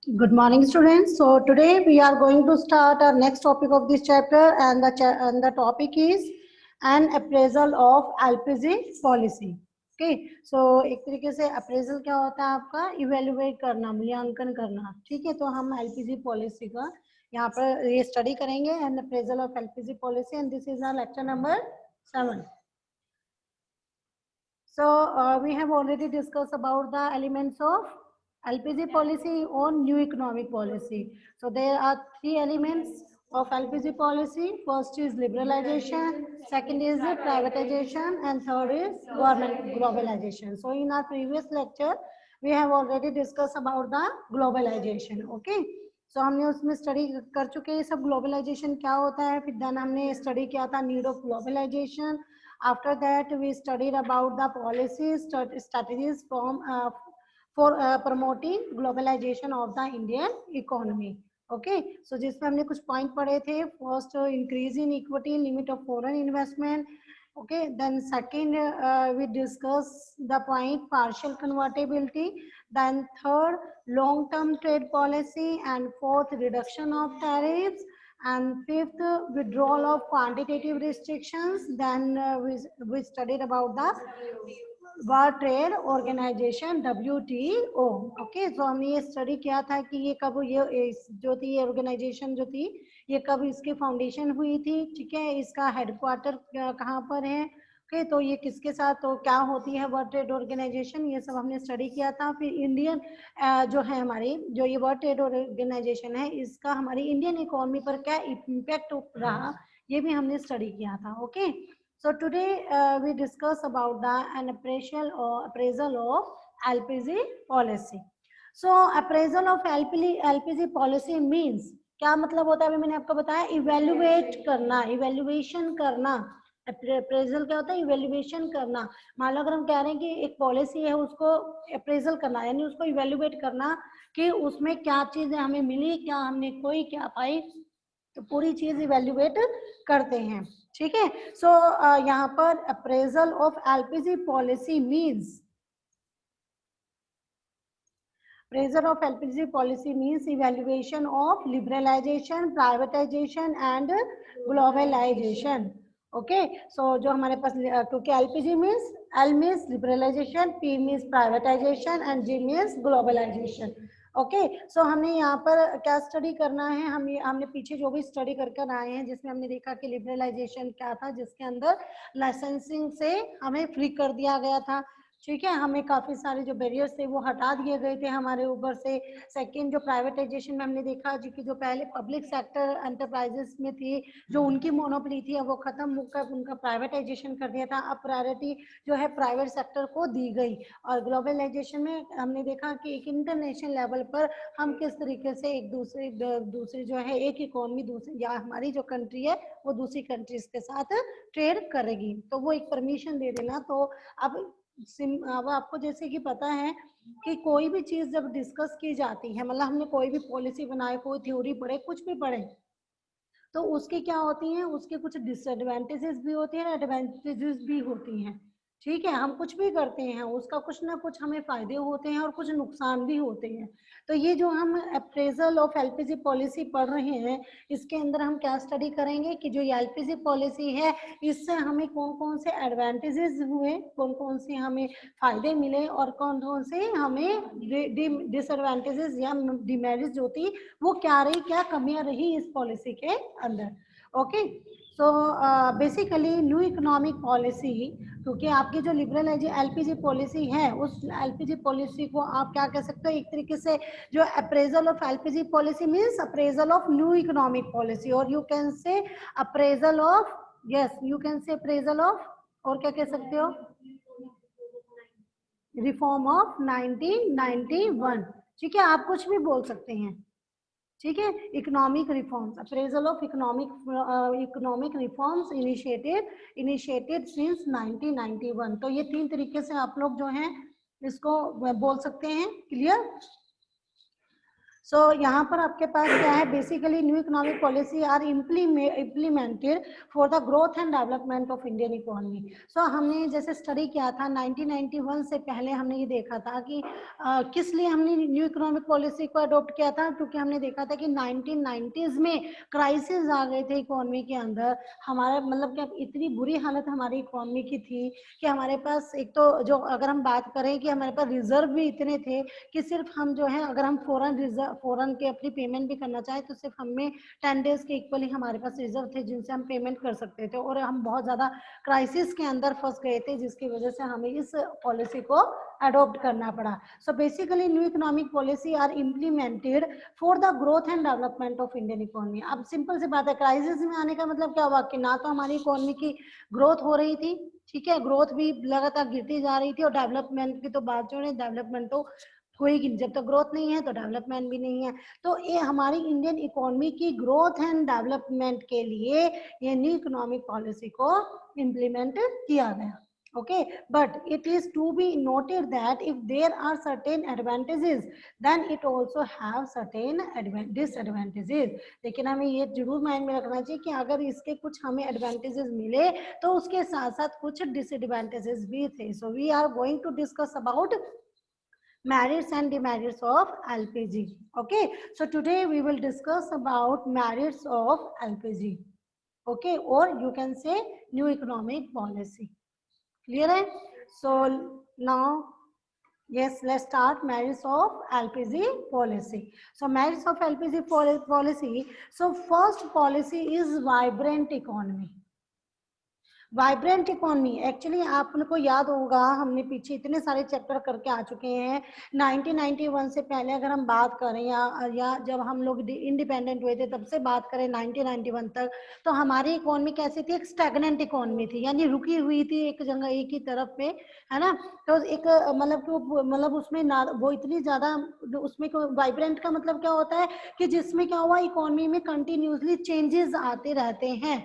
Good morning, students. So today we are going to start our next topic of this chapter, and the topic is an appraisal of LPG policy. Okay. So एक तरीके से appraisal क्या होता है आपका evaluate करना, मूल्यांकन करना. ठीक है, तो हम LPG policy का यहाँ पर ये study करेंगे and appraisal of LPG policy, and this is our lecture number 7. So we have already discussed about the elements of LPG policy on new economic policy. So there are three elements of LPG policy. First is liberalization, second is privatization, and third is government globalization. So in our previous lecture, we have already discussed about the globalization. Okay. So हमने उसमें study कर चुके हैं सब globalisation क्या होता है, फिर देन हमने स्टडी किया था need of globalization. After that, we studied about the policies, strategies for promoting globalization of the Indian economy. Okay, so जिसमें हमने कुछ पॉइंट पढ़े थे. First, increase in equity limit of foreign investment. Okay, then second, we discuss the point partial convertibility. Then third, long term trade policy, and fourth, reduction of tariffs, and fifth, withdrawal of quantitative restrictions. Then we studied about the World Trade Organization WTO. Okay, तो हमने ये study किया था कि ये कब ये जो थी ये ऑर्गेनाइजेशन जो थी ये कब इसकी फाउंडेशन हुई थी. ठीक है, इसका हेडक्वार्टर कहाँ पर है. ओके, तो ये किसके साथ तो क्या होती है वर्ल्ड ट्रेड ऑर्गेनाइजेशन, ये सब हमने स्टडी किया था. फिर इंडियन जो है हमारी जो ये वर्ल्ड ट्रेड ऑर्गेनाइजेशन है इसका हमारी इंडियन इकोनॉमी पर क्या इम्पैक्ट रहा ये भी हमने स्टडी किया था. Okay. So today we discuss about the an appraisal of LPG policy. So appraisal of LPG policy means क्या मतलब होता है, अभी मैंने आपको बताया इवेल्युएट करना, इवेल्युएशन करना. अप्रेजल क्या होता है, इवेल्युएशन करना. मान लो अगर हम कह रहे हैं कि एक पॉलिसी है उसको अप्रेजल करना यानी उसको इवेल्युएट करना कि उसमें क्या चीजें हमें मिली, क्या हमने कोई क्या पाई, तो पूरी चीज इवेल्युएट करते हैं. ठीक है. सो यहाँ पर appraisal of LPG policy means appraisal of LPG policy means evaluation of liberalization, privatization and globalization. Okay, so जो हमारे पास क्योंकि LPG means L means liberalization, P means privatization and G means globalization. Okay, so हमने यहाँ पर क्या study करना है, हमने पीछे जो भी स्टडी कर कर आए हैं जिसमें हमने देखा कि लिबरलाइजेशन क्या था, जिसके अंदर लाइसेंसिंग से हमें फ्री कर दिया गया था. ठीक है, हमें काफी सारे जो बैरियर्स थे वो हटा दिए गए थे हमारे ऊपर से. सेकंड, जो प्राइवेटाइजेशन में हमने देखा जी कि जो पहले पब्लिक सेक्टर एंटरप्राइजेस में थी जो उनकी मोनोपोली थी वो खत्म होकर उनका प्राइवेटाइजेशन कर दिया था. अब प्रायोरिटी जो है प्राइवेट सेक्टर को दी गई. और ग्लोबलाइजेशन में हमने देखा कि एक इंटरनेशनल लेवल पर हम किस तरीके से एक दूसरे जो है एक इकोनॉमी दूसरी या हमारी जो कंट्री है वो दूसरी कंट्रीज के साथ ट्रेड करेगी, तो वो एक परमिशन दे देना. तो अब आपको जैसे कि पता है कि कोई भी चीज जब डिस्कस की जाती है, मतलब हमने कोई भी पॉलिसी बनाए, कोई थ्योरी पढ़े, कुछ भी पढ़े, तो उसकी क्या होती हैं, उसके कुछ डिसएडवांटेजेस भी होती हैं, एडवांटेजेस भी होती हैं. ठीक है, हम कुछ भी करते हैं उसका कुछ ना कुछ हमें फायदे होते हैं और कुछ नुकसान भी होते हैं. तो ये जो हम अप्रेजल ऑफ LPG पॉलिसी पढ़ रहे हैं इसके अंदर हम क्या स्टडी करेंगे कि जो ये LPG पॉलिसी है इससे हमें कौन कौन से एडवांटेजेस हुए, कौन कौन से हमें फायदे मिले और कौन कौन से हमें डिसएडवांटेजेस या डिमेरिट्स जो थी वो क्या रही, क्या कमियां रही इस पॉलिसी के अंदर. ओके, सो बेसिकली न्यू इकोनॉमिक पॉलिसी, क्योंकि आपकी जो लिबरल LPG पॉलिसी है उस LPG पॉलिसी को आप क्या कह सकते हो, एक तरीके से जो appraisal of LPG policy means appraisal of new economic policy, और you can say appraisal of, yes you can say appraisal of, और क्या कह सकते हो, रिफॉर्म ऑफ 1991. ठीक है, आप कुछ भी बोल सकते हैं. ठीक है, economic reforms, appraisal of economic reforms initiated since 1991. तो ये तीन तरीके से आप लोग जो हैं इसको बोल सकते हैं. क्लियर. सो यहाँ पर आपके पास क्या है, basically new economic policy are implemented for the growth and development of Indian economy. So हमने जैसे स्टडी किया था 1991 से पहले हमने ये देखा था कि किस लिए हमने न्यू इकोनॉमिक पॉलिसी को अडॉप्ट किया था, क्योंकि हमने देखा था कि 1990s में क्राइसिस आ गए थे इकोनॉमी के अंदर। हमारे मतलब कि इतनी बुरी हालत हमारी इकोनॉमी की थी कि हमारे पास एक तो जो अगर हम बात करें कि हमारे पास रिजर्व भी इतने थे कि सिर्फ हम जो है अगर हम फॉरन के अपनी पेमेंट भी करना चाहे तो सिर्फ हमें 10 डेज के इक्वली हमारे पास रिजर्व थे जिनसे हम पेमेंट कर सकते थे, और हम बहुत ज्यादा क्राइसिस के अंदर फंस गए थे जिसकी वजह से हमें इस पॉलिसी को अडॉप्ट करना पड़ा। So basically new economic policy are implemented for the growth and development of Indian economy. अब सिंपल सी बात है, क्राइसिस में आने का मतलब क्या हुआ कि ना तो हमारी इकोनॉमी की ग्रोथ हो रही थी, ठीक है, ग्रोथ भी लगातार गिरती जा रही थी, और डेवलपमेंट की तो बात जो है, डेवलपमेंट तो होएगी, जब तक ग्रोथ नहीं है तो डेवलपमेंट भी नहीं है। तो ये हमारी इंडियन इकोनॉमी की ग्रोथ एंड डेवलपमेंट के लिए ये न्यू इकोनॉमिक पॉलिसी को इम्प्लीमेंट किया गया। Okay, but it is to be noted that if there are certain advantages then it also have certain disadvantages। लेकिन हमें ये जरूर माइंड में रखना चाहिए कि अगर इसके कुछ हमें एडवांटेजेस मिले तो उसके साथ साथ कुछ डिसएडवांटेजेस भी थे। So we are going to discuss about merits and demerits of LPG. Okay, so today we will discuss about merits of LPG, okay, or you can say new economic policy. Clear hai? So now yes, let's start merits of LPG policy. So merits of LPG policy. So first policy is vibrant economy। Vibrant economy, actually आपको याद होगा हमने पीछे इतने सारे chapter करके आ चुके हैं। 1991 से पहले अगर हम बात करें या जब हम लोग इंडिपेंडेंट हुए थे तब से बात करें 1991 तक, तो हमारी इकोनॉमी कैसी थी, एक स्टैग्नेंट इकोनॉमी थी, यानी रुकी हुई थी एक जगह एक ही तरफ पे, है ना। तो एक मतलब उसमें ना वो इतनी ज्यादा उसमें वाइब्रेंट का मतलब क्या होता है कि जिसमें क्या हुआ, इकोनॉमी में कंटिन्यूसली चेंजेस आते रहते हैं,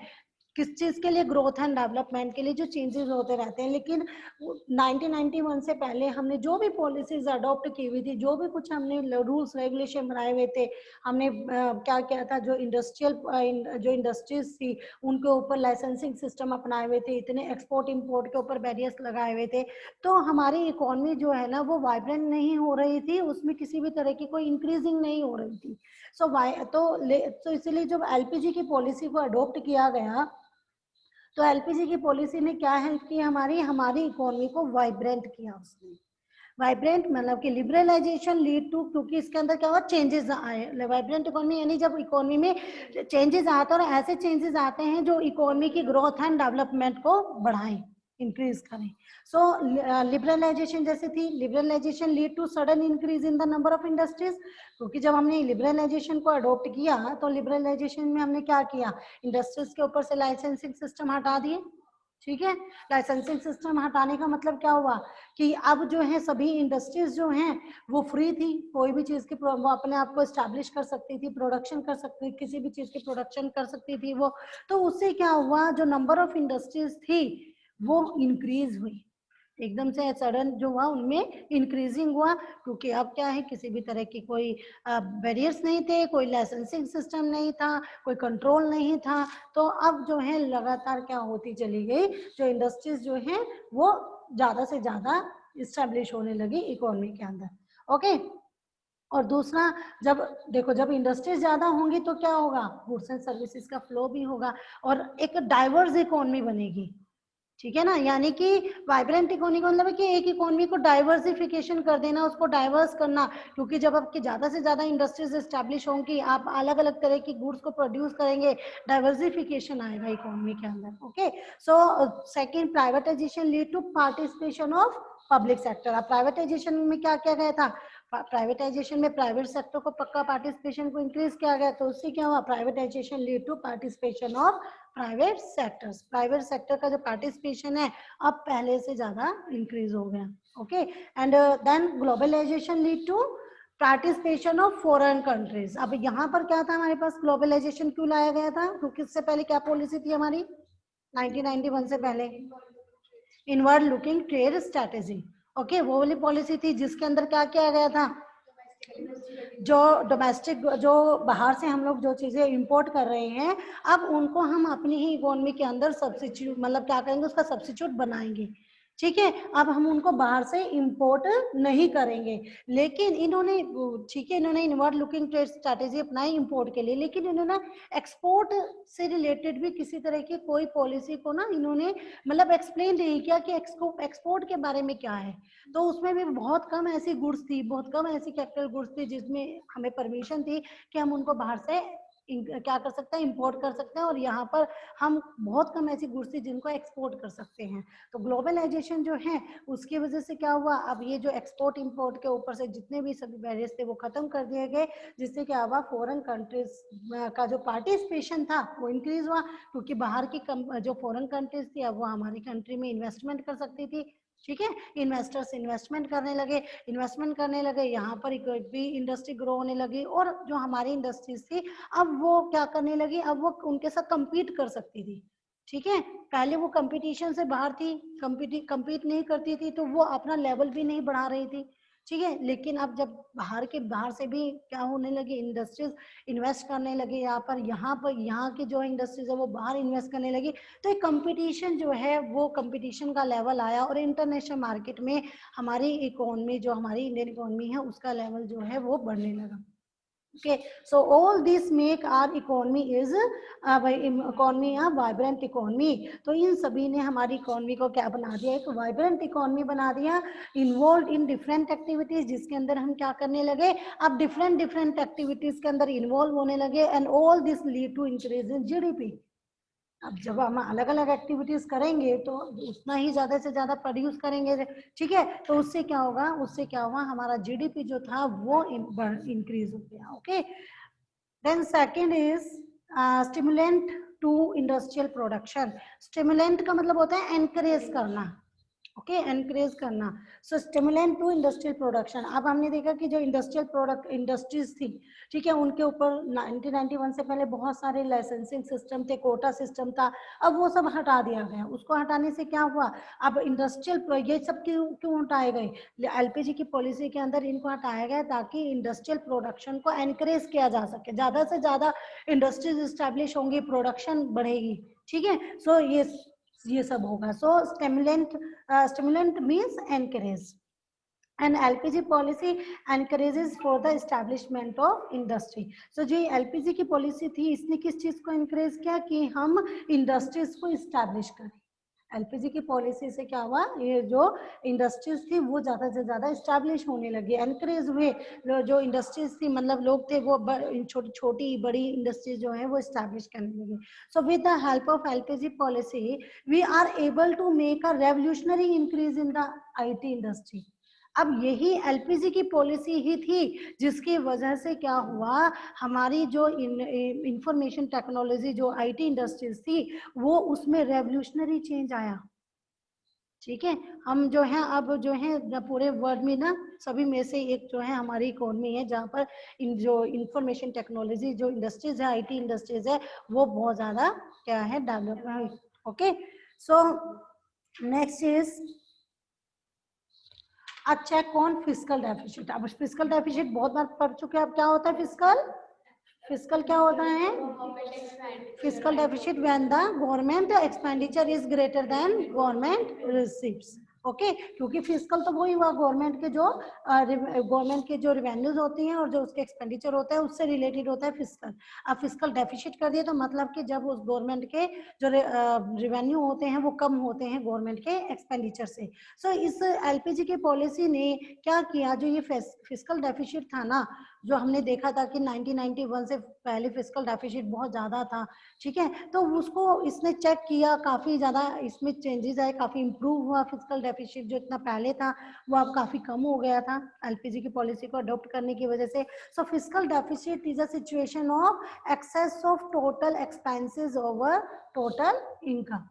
किस चीज के लिए, ग्रोथ एंड डेवलपमेंट के लिए जो चेंजेस होते रहते हैं। लेकिन 1991 से पहले हमने जो भी पॉलिसीज अडॉप्ट की हुई थी, जो भी कुछ हमने रूल्स रेगुलेशन बनाए हुए थे, हमने क्या किया था, जो इंडस्ट्रीज थी उनके ऊपर लाइसेंसिंग सिस्टम अपनाए हुए थे, इतने एक्सपोर्ट इंपोर्ट के ऊपर बैरियर्स लगाए हुए थे, तो हमारी इकोनॉमी जो है ना वो वाइब्रेंट नहीं हो रही थी, उसमें किसी भी तरह की कोई इंक्रीजिंग नहीं हो रही थी। तो इसलिए जब एलपीजी की पॉलिसी को अडॉप्ट किया गया तो एलपीजी की पॉलिसी ने क्या हेल्प की, हमारी इकोनॉमी को वाइब्रेंट किया उसने। वाइब्रेंट मतलब कि लिबरलाइजेशन लीड टू, क्योंकि इसके अंदर क्या हुआ, चेंजेस आए। वाइब्रेंट इकोनॉमी यानी जब इकोनॉमी में चेंजेस आते हैं और ऐसे चेंजेस आते हैं जो इकोनॉमी की ग्रोथ एंड डेवलपमेंट को बढ़ाएं, इंक्रीज करें। सो लिबरलाइजेशन जैसे थी, liberalization lead to sudden increase in the number of industries, क्योंकि जब हमने लिबरलाइजेशन को अडॉप्ट किया तो लिबरलाइजेशन में हमने क्या किया, इंडस्ट्रीज के ऊपर से लाइसेंसिंग सिस्टम हटा दिए, ठीक है। लाइसेंसिंग सिस्टम हटाने का मतलब क्या हुआ कि अब जो है सभी इंडस्ट्रीज जो हैं वो फ्री थी, कोई भी चीज की वो अपने आप को एस्टैब्लिश कर सकती थी, प्रोडक्शन कर सकती, किसी भी चीज की प्रोडक्शन कर सकती थी वो। तो उससे क्या हुआ, जो नंबर ऑफ इंडस्ट्रीज थी वो इंक्रीज हुई, एकदम से सडन जो हुआ उनमें इंक्रीजिंग हुआ, क्योंकि अब क्या है, किसी भी तरह की कोई बैरियर्स नहीं थे, कोई लाइसेंसिंग सिस्टम नहीं था, कोई कंट्रोल नहीं था। तो अब जो है लगातार क्या होती चली गई, जो इंडस्ट्रीज जो है वो ज्यादा से ज्यादा इस्टेब्लिश होने लगी इकोनॉमी के अंदर। ओके, और दूसरा, जब देखो जब इंडस्ट्रीज ज्यादा होंगी तो क्या होगा, गुड्स एंड सर्विसेज का फ्लो भी होगा और एक डाइवर्स इकोनॉमी बनेगी, ठीक है ना। यानी कि वाइब्रेंट इकोनॉमी का मतलब है कि एक इकोनॉमी को डाइवर्सिफिकेशन कर देना, उसको डाइवर्स करना, क्योंकि जब आपकी ज्यादा से ज्यादा इंडस्ट्रीज एस्टैब्लिश होंगी, आप अलग अलग तरह की गुड्स को प्रोड्यूस करेंगे, डाइवर्सिफिकेशन आएगा इकोनॉमी के अंदर। Okay, so second, privatization lead to participation of public sector. अब प्राइवेटाइजेशन में क्या किया गया था, प्राइवेटाइजेशन में प्राइवेट सेक्टर को पक्का पार्टिसिपेशन को इंक्रीज किया गया, तो उससे क्या हुआ, privatization lead to participation of private sectors. Private sector का जो पार्टिसिपेशन है अब पहले से ज्यादा इंक्रीज हो गया। Okay, and then globalization lead to participation of foreign countries. अब यहाँ पर क्या था हमारे पास, ग्लोबलाइजेशन क्यों लाया गया था, क्योंकि इससे पहले क्या पॉलिसी थी हमारी 1991 से पहले, inward looking trade strategy. Okay, वो वाली पॉलिसी थी जिसके अंदर क्या किया गया था, जो डोमेस्टिक, जो बाहर से हम लोग जो चीजें इंपोर्ट कर रहे हैं, अब उनको हम अपनी ही इकोनॉमी के अंदर सब्सिट्यूट, मतलब क्या करेंगे, उसका सब्सिट्यूट बनाएंगे। ठीक है, अब हम उनको बाहर से इंपोर्ट नहीं करेंगे। लेकिन इन्होंने, ठीक है, इन्होंने इनवर्ड लुकिंग ट्रेड स्ट्रैटेजी अपनाई इंपोर्ट के लिए, लेकिन इन्होंने एक्सपोर्ट से रिलेटेड भी किसी तरह की कोई पॉलिसी को ना इन्होंने मतलब एक्सप्लेन नहीं किया कि एक्सपोर्ट के बारे में क्या है। तो उसमें भी बहुत कम ऐसी गुड्स थी, बहुत कम ऐसी कैपिटल गुड्स थी जिसमें हमें परमिशन थी कि हम उनको बाहर से क्या कर सकते हैं, इंपोर्ट कर सकते हैं, और यहाँ पर हम बहुत कम ऐसी गुड्स थी जिनको एक्सपोर्ट कर सकते हैं। तो ग्लोबलाइजेशन जो है उसकी वजह से क्या हुआ, अब ये जो एक्सपोर्ट इंपोर्ट के ऊपर से जितने भी सभी बैरियर्स थे वो खत्म कर दिए गए, जिससे क्या हुआ, फॉरेन कंट्रीज का जो पार्टिसिपेशन था वो इंक्रीज हुआ, क्योंकि बाहर की जो फॉरेन कंट्रीज थी अब वो हमारी कंट्री में इन्वेस्टमेंट कर सकती थी। ठीक है, इन्वेस्टर्स इन्वेस्टमेंट करने लगे, यहाँ पर भी इंडस्ट्री ग्रो होने लगी, और जो हमारी इंडस्ट्रीज थी अब वो क्या करने लगी, अब वो उनके साथ compete कर सकती थी। ठीक है, पहले वो कंपटीशन से बाहर थी, compete नहीं करती थी, तो वो अपना लेवल भी नहीं बढ़ा रही थी। ठीक है, लेकिन अब जब बाहर से भी क्या होने लगी, इंडस्ट्रीज इन्वेस्ट करने लगे यहाँ की जो इंडस्ट्रीज है वो बाहर इन्वेस्ट करने लगी, तो एक कंपटीशन जो है वो कंपटीशन का लेवल आया, और इंटरनेशनल मार्केट में हमारी इकोनॉमी, जो हमारी इंडियन इकोनॉमी है उसका लेवल जो है वो बढ़ने लगा। Okay, so all this make our economy is economy a vibrant economy. तो इन सभी ने हमारी इकोनॉमी को क्या बना दिया, एक वाइब्रेंट इकोनॉमी बना दिया, इन्वॉल्व इन डिफरेंट एक्टिविटीज, जिसके अंदर हम क्या करने लगे, अब डिफरेंट एक्टिविटीज के अंदर इन्वॉल्व होने लगे, and all this lead to increase in GDP. अब जब हम अलग अलग एक्टिविटीज करेंगे तो उतना ही ज्यादा से ज्यादा प्रोड्यूस करेंगे। ठीक है, तो उससे क्या होगा, हमारा जीडीपी जो था वो इंक्रीज हो गया। Okay, then second is stimulant to industrial production. Stimulant का मतलब होता है एनकरेज करना। ओके, एनकरेज करना। So stimulant to industrial production. अब हमने देखा कि जो इंडस्ट्रियल प्रोडक्ट इंडस्ट्रीज थी, ठीक है, उनके ऊपर 1991 से पहले बहुत सारे लाइसेंसिंग सिस्टम थे, कोटा सिस्टम था, अब वो सब हटा दिया गया। उसको हटाने से क्या हुआ, अब इंडस्ट्रियल, ये सब क्यों हटाए गए, एलपीजी की पॉलिसी के अंदर इनको हटाया गया ताकि इंडस्ट्रियल प्रोडक्शन को एनकरेज किया जा सके, ज्यादा से ज्यादा इंडस्ट्रीज स्टैब्लिश होंगी, प्रोडक्शन बढ़ेगी। ठीक है, सो ये सब होगा। सो stimulant means encourage, and LPG policy encourages for the establishment of industry. So जो LPG की पॉलिसी थी इसने किस चीज को encourage किया कि हम इंडस्ट्रीज को establish करें। एलपीजी की पॉलिसी से क्या हुआ, ये जो इंडस्ट्रीज थी वो ज्यादा से ज्यादा स्टैब्लिश होने लगी, एनकरेज हुए। जो इंडस्ट्रीज थी, मतलब लोग थे वो छोटी छोटी बड़ी इंडस्ट्रीज जो है वो स्टैब्लिश करने लगी। So with the help of LPG policy we are able to make a revolutionary increase in the IT industry. अब यही एलपीजी की पॉलिसी ही थी जिसकी वजह से क्या हुआ, हमारी जो इंफॉर्मेशन टेक्नोलॉजी, जो आईटी इंडस्ट्रीज थी, वो उसमें रेवोल्यूशनरी चेंज आया। ठीक है, हम जो है अब जो है पूरे वर्ल्ड में ना सभी में से एक जो है हमारी इकोनॉमी है जहाँ पर जो इंफॉर्मेशन टेक्नोलॉजी, जो इंडस्ट्रीज है, आईटी इंडस्ट्रीज है, वो बहुत ज्यादा क्या है, डेवलप है। Okay, so next is a check on fiscal deficit. अब फिजिकल डेफिसिट बहुत बार पढ़ चुके हैं। अब क्या होता है फिजिकल क्या होता है, physical deficit when the government expenditure is greater than government receives. Okay, क्योंकि फिजिकल तो वही हुआ, गवर्नमेंट के जो रेवेन्यूज होती हैं और जो उसके एक्सपेंडिचर होता है उससे रिलेटेड होता है फिजिकल। अब फिजिकल डेफिसिट कर दिया तो मतलब कि जब उस गवर्नमेंट के जो रेवेन्यू होते हैं वो कम होते हैं गवर्नमेंट के एक्सपेंडिचर से। सो इस एलपीजी की पॉलिसी ने क्या किया, जो ये फिजिकल डेफिसिट था ना, जो हमने देखा था कि 1991 से पहले फिजिकल डेफिसिट बहुत ज्यादा था। ठीक है, तो उसको इसने चेक किया, काफी ज्यादा इसमें चेंजेस आए, काफी इंप्रूव हुआ। फिजिकल डेफिसिट जो इतना पहले था वो अब काफी कम हो गया था एलपीजी की पॉलिसी को अडॉप्ट करने की वजह से। So physical deficit is a situation of excess of total expenses over total income.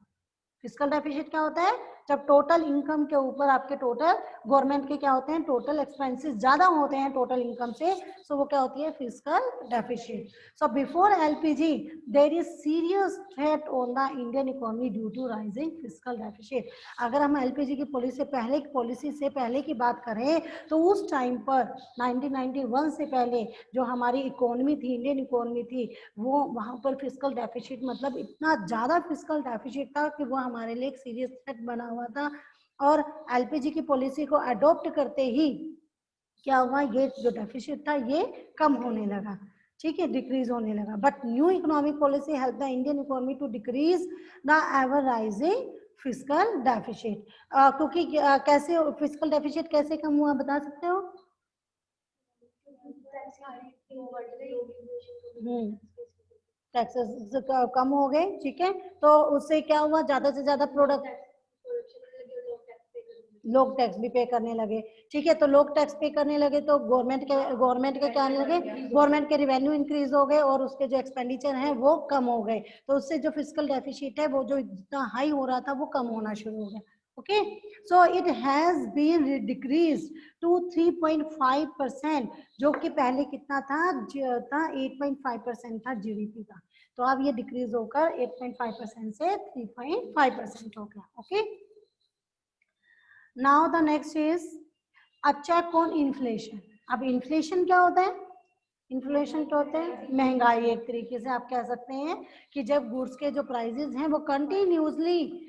Physical deficit क्या होता है, जब टोटल इनकम के ऊपर आपके टोटल गवर्नमेंट के क्या होते हैं, टोटल एक्सपेंसेस ज्यादा होते हैं टोटल इनकम से, सो वो क्या होती है, fiscal deficit. So before LPG there is serious threat on the Indian economy due to rising fiscal deficit. अगर हम एलपीजी की पॉलिसी से पहले की बात करें तो उस टाइम पर 1991 से पहले जो हमारी इकोनॉमी थी, इंडियन इकोनॉमी थी, वो वहां पर फिस्कल डेफिसिट मतलब इतना ज्यादा फिस्कल डेफिसिट था कि वो हमारे लिए एक सीरियस थ्रेट बना हुआ था. और एलपीजी की पॉलिसी को अडॉप्ट करते ही क्या हुआ, ये जो डेफिसिट था ये कम होने लगा, ठीक है, डिक्रीज होने लगा. But new economic policy help the Indian economy to decrease the ever rising fiscal deficit. क्योंकि कैसे फिस्कल डेफिसिट कैसे कम हुआ, बता सकते हो? टैक्सेस कम हो गए, ठीक है, तो उससे क्या हुआ, ज्यादा से ज्यादा प्रोडक्ट, लोग टैक्स भी पे करने लगे, ठीक है. तो लोग टैक्स पे करने लगे तो गवर्नमेंट के क्या आने लगे, गवर्नमेंट के रिवेन्यू इंक्रीज हो गए और उसके जो एक्सपेंडिचर हैं वो कम हो गए. तो उससे जो फिस्कल डेफिसिट है वो जो इतना हाई हो रहा था वो कम होना शुरू हो गया. Okay, so it has been decrease to 3.5%, जो कि पहले कितना था, 8.5% था जीडीपी का. तो अब ये डिक्रीज होकर 8.5% से 3.5% हो गया. Okay, now the next is a check on inflation. अब इन्फ्लेशन क्या होता है, इन्फ्लेशन क्या होता है, महंगाई. एक तरीके से आप कह सकते हैं कि जब गुड्स के जो प्राइसेस हैं वो कंटिन्यूसली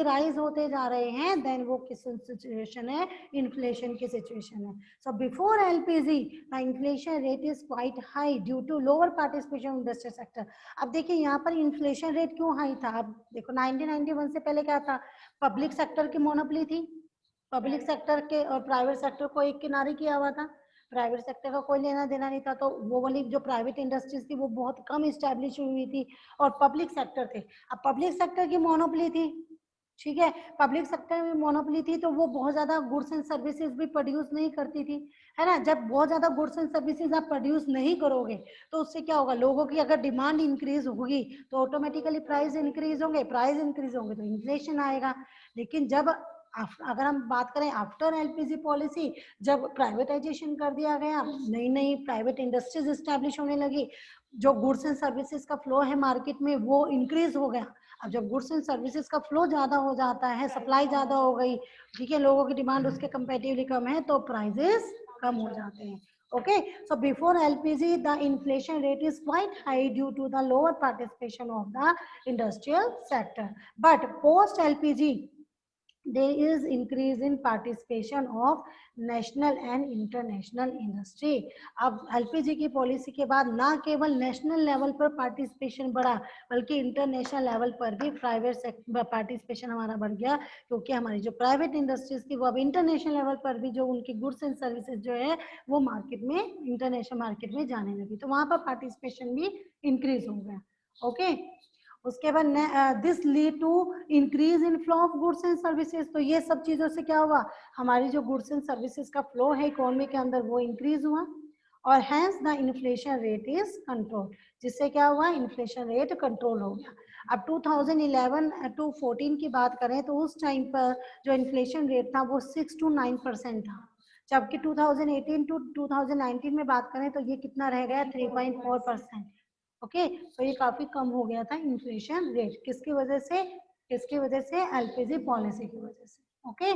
राइज होते जा रहे हैं, देन वो किस सिचुएशन है, इन्फ्लेशन की सिचुएशन है. So before LPG the inflation rate is quite high due to lower participation industrial sector. अब देखिए यहाँ पर इन्फ्लेशन रेट क्यों हाई था. अब देखो 1991 से पहले क्या था, पब्लिक सेक्टर की मोनोपोली थी, पब्लिक सेक्टर के और प्राइवेट सेक्टर को एक किनारे किया हुआ था, प्राइवेट सेक्टर का कोई लेना देना नहीं था. तो वो वाली जो प्राइवेट इंडस्ट्रीज थी वो बहुत कम इस्टेब्लिश हुई थी और पब्लिक सेक्टर थे. अब पब्लिक सेक्टर की मोनोपोली थी, ठीक है, पब्लिक सेक्टर में मोनोपोली थी तो वो बहुत ज्यादा गुड्स एंड सर्विसेज भी प्रोड्यूस नहीं करती थी, है ना. जब बहुत ज्यादा गुड्स एंड सर्विसेज आप प्रोड्यूस नहीं करोगे तो उससे क्या होगा, लोगों की अगर डिमांड इंक्रीज होगी तो ऑटोमेटिकली प्राइस इंक्रीज होंगे, प्राइस इंक्रीज होंगे तो इन्फ्लेशन आएगा. लेकिन जब अगर हम बात करें आफ्टर एलपीजी पॉलिसी, जब प्राइवेटाइजेशन कर दिया गया, नई नई प्राइवेट इंडस्ट्रीज स्टैब्लिश होने लगी, जो गुड्स एंड सर्विसेज का फ्लो है मार्केट में वो इंक्रीज हो गया. अब जब गुड्स एंड सर्विसेज का फ्लो ज्यादा हो जाता है, सप्लाई ज्यादा हो गई, ठीक है, लोगों की डिमांड उसके कंपेरेटिवली कम है तो प्राइसेस कम हो जाते हैं. Okay, so before LPG, the inflation rate is quite high due to the lower participation of the industrial sector. But post LPG, there is increase in participation of national and international industry. अब LPG की policy के बाद ना केवल national level पर participation बढ़ा बल्कि international level पर भी प्राइवेट पार्टिसिपेशन हमारा बढ़ गया, क्योंकि हमारी जो प्राइवेट इंडस्ट्रीज थी वो अब इंटरनेशनल लेवल पर भी जो उनकी गुड्स एंड सर्विसेज जो है वो मार्केट में, इंटरनेशनल मार्केट में जाने लगी, तो वहां पर पार्टिसिपेशन भी इंक्रीज हो गया. ओके, उसके बाद this lead to increase in flow of goods and services. तो ये सब चीजों से क्या हुआ, हमारी जो गुड्स एंड सर्विसेज का फ्लो है इकोनॉमी के अंदर वो इंक्रीज हुआ और hence the inflation rate is control. जिससे क्या हुआ, इन्फ्लेशन रेट कंट्रोल हो गया. अब 2011 टू 14 की बात करें तो उस टाइम पर जो इन्फ्लेशन रेट था वो 6 to 9% था, जबकि 2018 टू 2019 में बात करें तो ये कितना रह गया, 3.4%. ओके, तो ये काफी कम हो गया था इन्फ्लेशन रेट. किसकी वजह से, किसकी वजह से, एलपीजी पॉलिसी की वजह से. Okay,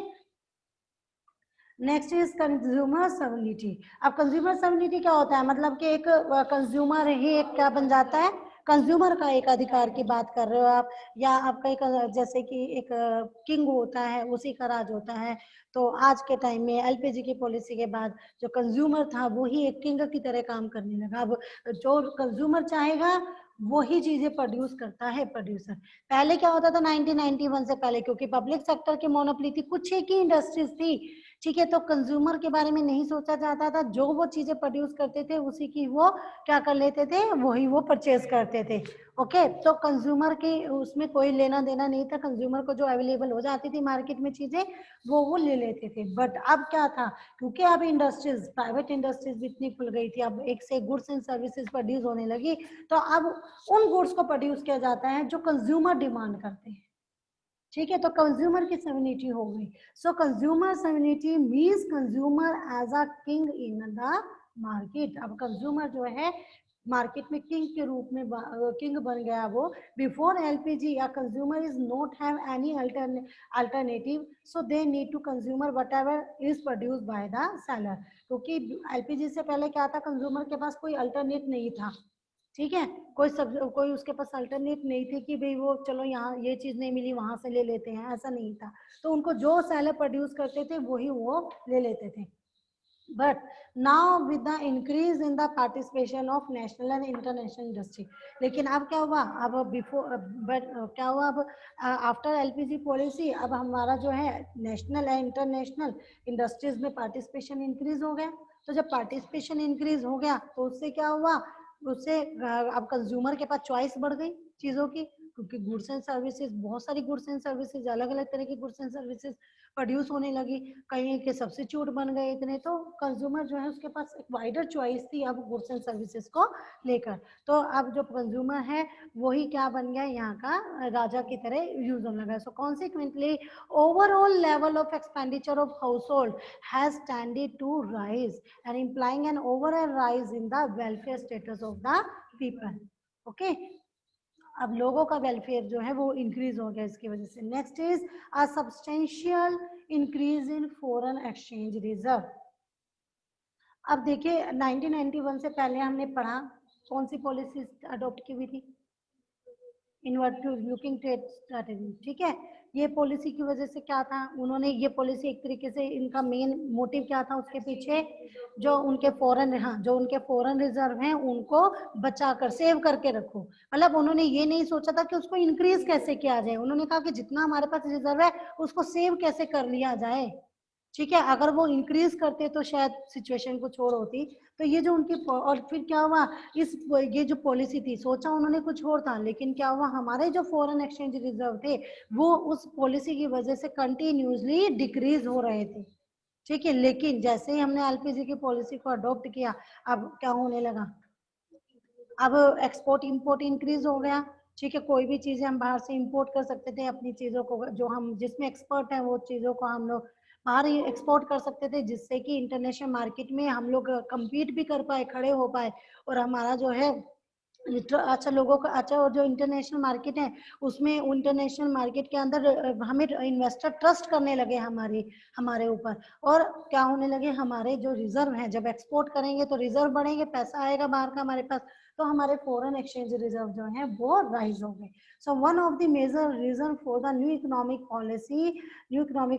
next is consumer servility. अब कंज्यूमर सर्विलिटी क्या होता है, मतलब कि एक कंज्यूमर ही एक क्या बन जाता है, कंज्यूमर का एक अधिकार की बात कर रहे हो आप, या आपका एक जैसे कि एक किंग होता है उसी का राज होता है. तो आज के टाइम में एलपीजी की पॉलिसी के बाद जो कंज्यूमर था वो ही एक किंग की तरह काम करने लगा. अब जो कंज्यूमर चाहेगा वही चीजें प्रोड्यूस करता है प्रोड्यूसर. पहले क्या होता था 1991 से पहले, क्योंकि पब्लिक सेक्टर की मोनोपोली थी, कुछ एक ही इंडस्ट्रीज थी, ठीक है, तो कंज्यूमर के बारे में नहीं सोचा जाता था. जो वो चीजें प्रोड्यूस करते थे उसी की वो क्या कर लेते थे, वही वो परचेज करते थे. ओके, तो कंज्यूमर की उसमें कोई लेना देना नहीं था. कंज्यूमर को जो अवेलेबल हो जाती थी मार्केट में चीजें वो ले लेते थे. बट अब क्या था, क्योंकि अब इंडस्ट्रीज, प्राइवेट इंडस्ट्रीज भी इतनी खुल गई थी, अब एक से गुड्स एंड सर्विसेज प्रोड्यूस होने लगी, तो अब उन गुड्स को प्रोड्यूस किया जाता है जो कंज्यूमर डिमांड करते हैं. ठीक है, तो कंज्यूमर की सोवरेनिटी हो गई। So consumer sovereignty means consumer as a king in the market. अब कंज्यूमर जो है मार्केट में किंग के रूप में किंग बन गया वो। बिफोर एलपीजी या consumer is not have any alternative, so they need to consumer whatever is produce by the seller. क्योंकि एलपीजी से पहले क्या था, कंज्यूमर के पास कोई अल्टरनेट नहीं था। ठीक है, कोई उसके पास अल्टरनेट नहीं थी कि भाई वो चलो यहाँ ये चीज नहीं मिली वहां से ले लेते हैं, ऐसा नहीं था। तो उनको जो सेलर प्रोड्यूस करते थे वही वो ले लेते थे। But now with the increase in the participation of national and international industry, लेकिन अब क्या हुआ, अब बिफोर बट क्या हुआ, अब आफ्टर एलपीजी पॉलिसी अब हमारा जो है नेशनल एंड इंटरनेशनल इंडस्ट्रीज में पार्टिसिपेशन इंक्रीज हो गया। तो जब पार्टिसिपेशन इंक्रीज हो गया तो उससे क्या हुआ, उससे अब कंज्यूमर के पास चॉइस बढ़ गई चीजों की, क्योंकि गुड्स एंड सर्विसेज, बहुत सारी गुड्स एंड सर्विसेज, अलग अलग तरह की गुड्स एंड सर्विसेज प्रोड्यूस होने लगी, कहीं के सब्स्टिट्यूट बन गए इतने। तो कंज्यूमर जो है उसके पास एक वाइडर चॉइस थी अब गुड्स एंड सर्विसेज को लेकर। तो अब जो कंज्यूमर है वही क्या बन गया, यहाँ का राजा की तरह यूज होने लगा। So consequently overall level of expenditure of household has tended to rise and implying an overall rise in the welfare status of the people. Okay, अब लोगों का वेलफेयर जो है वो इंक्रीज हो गया इसकी वजह से। Next is a substantial increase in foreign exchange reserve. अब देखिए 1991 से पहले हमने पढ़ा कौन सी पॉलिसी अडॉप्ट की हुई थी, इनवर्ट लुकिंग ट्रेड स्ट्रेटेजी। ठीक है, ये पॉलिसी की वजह से क्या था, उन्होंने ये पॉलिसी एक तरीके से इनका मेन मोटिव क्या था उसके पीछे, जो उनके फॉरेन, हाँ जो उनके फॉरेन रिजर्व हैं उनको बचा कर सेव करके रखो। मतलब उन्होंने ये नहीं सोचा था कि उसको इंक्रीज कैसे किया जाए, उन्होंने कहा कि जितना हमारे पास रिजर्व है उसको सेव कैसे कर लिया जाए। ठीक है, अगर वो इंक्रीज करते तो शायद सिचुएशन कुछ और होती। तो ये जो उनकी, और फिर क्या हुआ, इस ये जो पॉलिसी थी सोचा उन्होंने कुछ और था, लेकिन क्या हुआ, हमारे जो फॉरेन एक्सचेंज रिजर्व थे वो उस पॉलिसी की वजह से कंटिन्यूसली डिक्रीज हो रहे थे। ठीक है, लेकिन जैसे ही हमने एलपीजी की पॉलिसी को अडॉप्ट किया, अब क्या होने लगा, अब एक्सपोर्ट इंपोर्ट इंक्रीज हो गया। ठीक है, कोई भी चीजें हम बाहर से इंपोर्ट कर सकते थे, अपनी चीजों को जो हम जिसमें एक्सपर्ट है वो चीजों को हम लोग बाहर ही एक्सपोर्ट कर सकते थे, जिससे कि इंटरनेशनल मार्केट में हम लोग compete भी कर पाए, खड़े हो पाए। और हमारा जो है अच्छा लोगों का अच्छा, और जो इंटरनेशनल मार्केट है उसमें इंटरनेशनल मार्केट के अंदर हमें इन्वेस्टर ट्रस्ट करने लगे हमारे ऊपर। और क्या होने लगे, हमारे जो रिजर्व हैं जब एक्सपोर्ट करेंगे तो रिजर्व बढ़ेंगे, पैसा आएगा बाहर का हमारे पास, तो हमारे फॉरेन एक्सचेंज रिजर्व जो है वो राइज हो गए। So one of the major reason for the new economic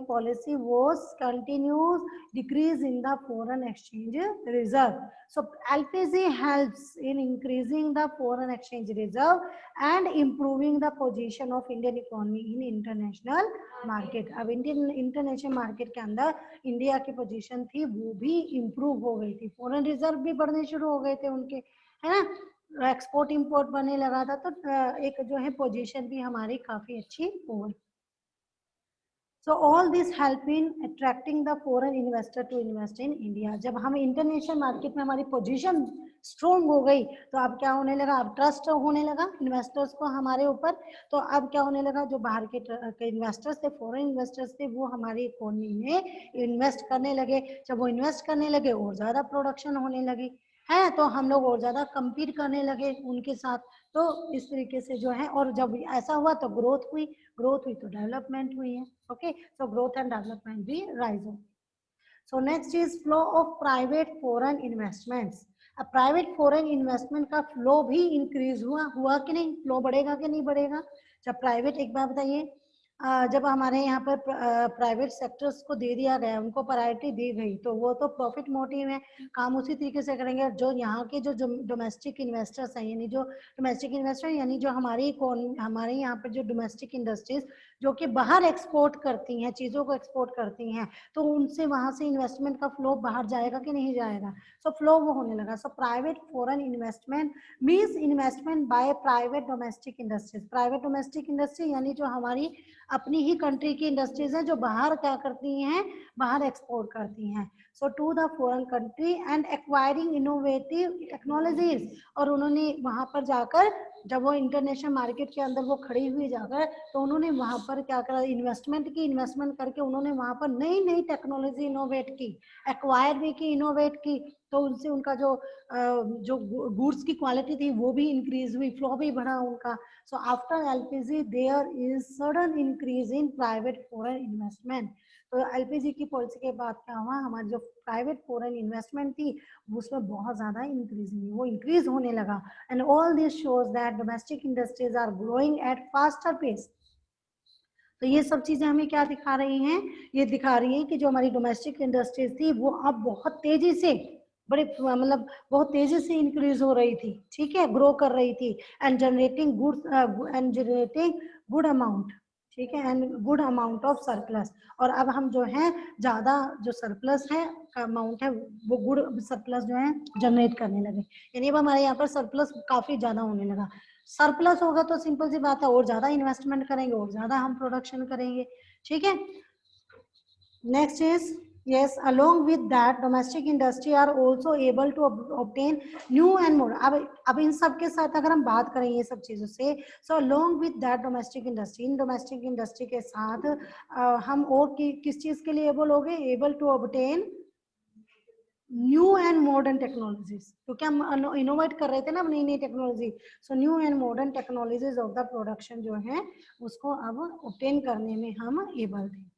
policy was continuous decrease in the foreign exchange reserve. So LPG helps in increasing the foreign exchange reserve and improving the position of Indian economy in international market. अब Indian international market के अंदर India की position थी वो भी improve हो गई थी, फॉरेन रिजर्व भी बढ़ने शुरू हो गए थे उनके, है ना, एक्सपोर्ट इंपोर्ट बनने लगा था, तो एक जो है पोजीशन भी हमारी काफी अच्छी हो गई। So all this help in attracting the foreign investor to invest in India. जब हम इंटरनेशनल मार्केट में हमारी पोजीशन स्ट्रोंग हो गई तो अब क्या होने लगा, अब ट्रस्ट होने लगा इन्वेस्टर्स को हमारे ऊपर। तो अब क्या होने लगा, जो बाहर के इन्वेस्टर्स थे, फॉरेन इन्वेस्टर्स थे, वो हमारी इकोनॉमी में इन्वेस्ट करने लगे। जब वो इन्वेस्ट करने लगे और ज्यादा प्रोडक्शन होने लगी है, तो हम लोग और ज्यादा compete करने लगे उनके साथ। तो इस तरीके से जो है, और जब ऐसा हुआ तो ग्रोथ हुई तो डेवलपमेंट हुई है। Okay, so growth and development भी राइज हो। So next is flow of private foreign investments. अब प्राइवेट फॉरेन इन्वेस्टमेंट का फ्लो भी इंक्रीज हुआ कि नहीं, फ्लो बढ़ेगा कि नहीं बढ़ेगा। जब प्राइवेट, एक बात बताइए, जब हमारे यहाँ पर प्राइवेट सेक्टर्स को दे दिया गया, उनको प्रायोरिटी दी गई, तो वो तो प्रॉफिट मोटिव है, काम उसी तरीके से करेंगे। जो यहाँ के जो डोमेस्टिक इन्वेस्टर्स हैं, यानी जो डोमेस्टिक इन्वेस्टर यानी जो हमारे यहाँ पर जो डोमेस्टिक इंडस्ट्रीज जो कि बाहर एक्सपोर्ट करती हैं, चीज़ों को एक्सपोर्ट करती हैं, तो उनसे वहाँ से इन्वेस्टमेंट का फ्लो बाहर जाएगा कि नहीं जाएगा। सो फ्लो वो होने लगा। So private foreign investment means investment by private domestic industries. Private domestic industry यानी जो हमारी अपनी ही कंट्री की इंडस्ट्रीज हैं जो बाहर क्या करती हैं, बाहर एक्सपोर्ट करती हैं। So to the foreign country and acquiring innovative technologies, और उन्होंने वहां पर जाकर जब वो इंटरनेशनल मार्केट के अंदर वो खड़ी हुई जाकर, तो उन्होंने वहां पर क्या करा, इन्वेस्टमेंट करके उन्होंने वहां पर नई नई टेक्नोलॉजी इनोवेट की, एक्वायर भी की, इनोवेट की। तो उनसे उनका जो गुड्स की क्वालिटी थी वो भी इंक्रीज हुई, फ्लो भी बढ़ा उनका। So after LPG there is sudden increase in private foreign investment. तो एलपीजी की पॉलिसी के बाद क्या हुआ, हमारी जो प्राइवेट फॉरेन इन्वेस्टमेंट थी उसमें बहुत ज्यादा इंक्रीज हुई, वो इंक्रीज होने लगा। And all this shows that domestic industries are growing at faster pace. तो ये सब चीजें हमें क्या दिखा रही हैं, ये दिखा रही हैं कि जो हमारी डोमेस्टिक इंडस्ट्रीज थी वो अब बहुत तेजी से, बड़े मतलब बहुत तेजी से इंक्रीज हो रही थी, ठीक है, ग्रो कर रही थी। एंड जनरेटिंग गुड अमाउंट, ठीक है, and good amount of surplus. और अब हम जो है ज्यादा जो सरप्लस है अमाउंट है वो गुड सरप्लस जो है जनरेट करने लगे, यानी अब हमारे यहाँ पर सरप्लस काफी ज्यादा होने लगा। सरप्लस होगा तो सिंपल सी बात है और ज्यादा इन्वेस्टमेंट करेंगे और ज्यादा हम प्रोडक्शन करेंगे, ठीक है। Next is yes, along with that domestic industry are also able to obtain new and more। अब इन सब के साथ अगर हम बात करें ये सब चीजों से, so along with that domestic industry, in domestic industry के साथ हम और किस चीज के लिए एबल हो गए, able to obtain new and modern technologies, क्योंकि हम इनोवेट कर रहे थे ना नई नई technology. So new and modern technologies of the production जो है उसको अब ऑब्टेन करने में हम एबल थे।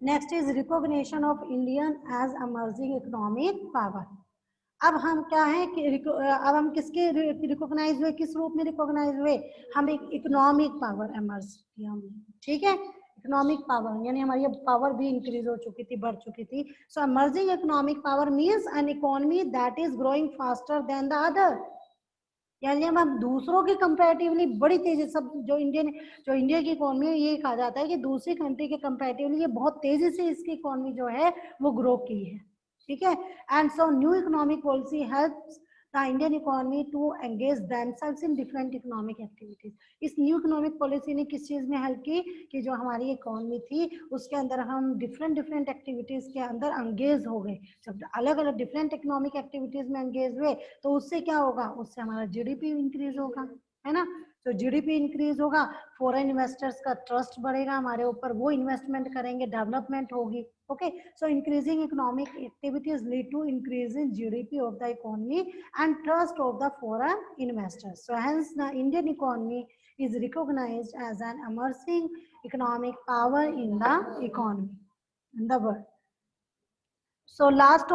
Next is recognition of Indian as emerging economic power. अब हम क्या है कि अब हम किसके रिकॉग्नाइज हुए, किस रूप में रिकॉग्नाइज हुए, हम एक इकोनॉमिक पावर एमर्ज किया हमने, ठीक है, इकोनॉमिक पावर यानी हमारी पावर भी इंक्रीज हो चुकी थी, बढ़ चुकी थी। So emerging economic power means an economy that is growing faster than the other, यानी हम दूसरों के कंपैरेटिवली बड़ी तेजी, सब जो इंडिया की इकोनॉमी है ये कहा जाता है कि दूसरी कंट्री के कंपैरेटिवली ये बहुत तेजी से इसकी इकोनॉमी जो है वो ग्रो की है, ठीक है। And so new economic policy helps the Indian economy to engage themselves in different economic activities. इस न्यू इकोनॉमिक पॉलिसी ने किस चीज में हेल्प की कि जो हमारी इकोनॉमी थी उसके अंदर हम डिफरेंट एक्टिविटीज के अंदर एंगेज हो गए। जब अलग अलग डिफरेंट इकोनॉमिक एक्टिविटीज में एंगेज हुए तो उससे क्या होगा, उससे हमारा जीडीपी इंक्रीज होगा, है ना। तो जीडीपी इंक्रीज होगा, फॉरेन इन्वेस्टर्स का ट्रस्ट बढ़ेगा हमारे ऊपर, वो इन्वेस्टमेंट करेंगे, डेवलपमेंट होगी। Okay, so increasing economic activities lead to increase in GDP of the economy and trust of the foreign investors. So hence the Indian economy is recognized as an emerging economic power in the economy, in the world. So last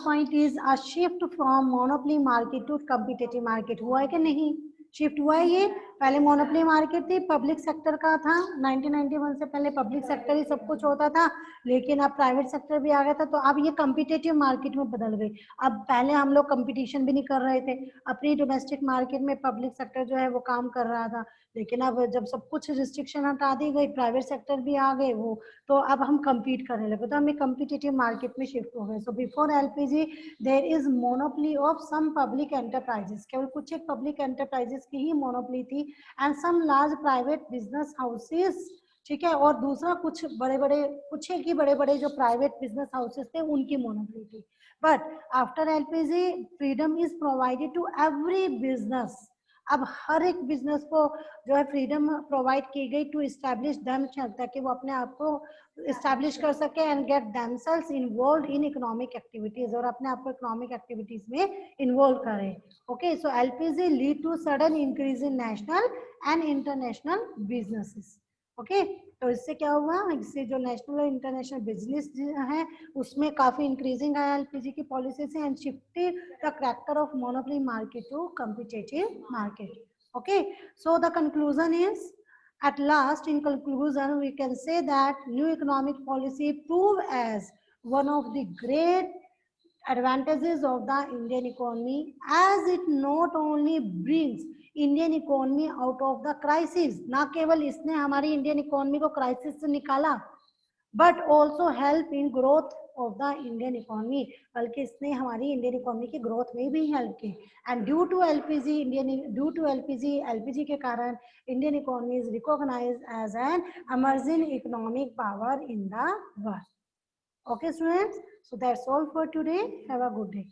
point is a shift from monopoly market to competitive market। हुआ है कि नहीं, shift हुआ है। ये पहले monopoly market थी, public sector का था, 1991 से पहले पब्लिक सेक्टर ही सब कुछ होता था, लेकिन अब प्राइवेट सेक्टर भी आ गया था। तो अब ये कम्पिटेटिव मार्केट में बदल गई। अब पहले हम लोग कंपटीशन भी नहीं कर रहे थे, अपनी डोमेस्टिक मार्केट में पब्लिक सेक्टर जो है वो काम कर रहा था, लेकिन अब जब सब कुछ रिस्ट्रिक्शन हटा दी गई, प्राइवेट सेक्टर भी आ गए वो, तो अब हम कम्पीट करने लगे, तो हम एक कम्पिटेटिव मार्केट में शिफ्ट हो गए। So before LPG there is monopoly of some public enterprises, केवल कुछ एक पब्लिक एंटरप्राइजेस की ही मोनोपोली थी, and some large private business houses, ठीक है, और दूसरा कुछ एक ही बड़े बड़े जो प्राइवेट बिजनेस हाउसेस थे उनकी मोनोपोली थी। But after LPG freedom is provided to every business. अब हर एक बिजनेस को जो है फ्रीडम प्रोवाइड की गई टू इस्टेब्लिश देमसेल्फ, ताकि वो अपने आप को इस्टेब्लिश कर सके and get themselves involve in economic activities, और अपने आप को इकोनॉमिक एक्टिविटीज में इन्वॉल्व करें। Okay, so LPG lead to sudden increase in national and international businesses. Okay, तो इससे क्या हुआ, इससे जो नेशनल और इंटरनेशनल बिजनेस है उसमें काफी इंक्रीजिंग आया एलपीजी की पॉलिसी से, and shifted the character of monopoly market to competitive market. Okay, so the conclusion is, at last, in conclusion, we can say that new economic policy proved as one of the great advantages of the Indian economy, as it not only brings Indian economy out of the crisis, ना केवल इसने हमारी Indian economy को crisis से निकाला, but also help in growth of the Indian economy, बल्कि इसने हमारी इंडियन इकोनॉमी की ग्रोथ में भी हेल्प की। एंड ड्यू टू एलपीजी के कारण Indian economy is recognised as an emerging economic power in the world. Okay students, so that's all for today. Have a good day.